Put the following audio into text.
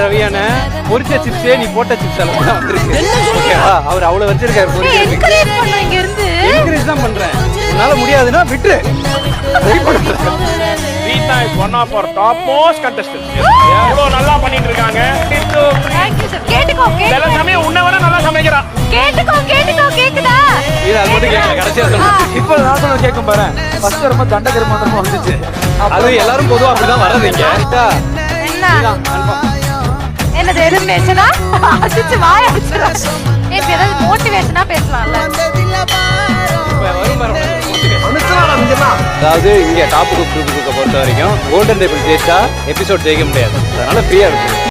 ரவியான பொரிச்ச சிப்ஸே நீ போட்ட சிப்ஸ் எல்லாம் வந்திருக்கு. அவர் அவ்வளவு வச்சிருக்காரு. என்கரேஜ் தான் பண்றேன். உன்னால முடியாதுன்னா விட்டு. Rita is one of our top most contestant. எவ்வளவு நல்லா பண்ணிட்டு இருக்காங்க. கேட்டுக்கோ சில சமயம் உன்னை விட நல்லா சமைக்கிறா. கேட்டுக்கோ கேக்குதா? இது அது மட்டும் கேட்கல. கடைசியா சொல்லணும். இப்போ நான் சொல்ல கேட்கும் பாரு. ஃபர்ஸ்ட் ரொம்ப தண்டகர மாத்திரமா வந்துச்சு. அது எல்லாரும் பொதுவா அப்படிதான் வர்றதுங்க. என்ன? என்னது எலிமினேஷனா? அடிச்சு வாய அடிச்சுடா. இப்ப ஏதாவது மோட்டிவேஷனா பேசலாம்ல. அதாவது இங்க டாப் குரூப் பொறுத்த வரைக்கும் கோல்டன் டேபிள் ஜெயிச்சா எபிசோட் ஜெயிக்க முடியாது. அதனால ஃப்ரீயா இருக்கு.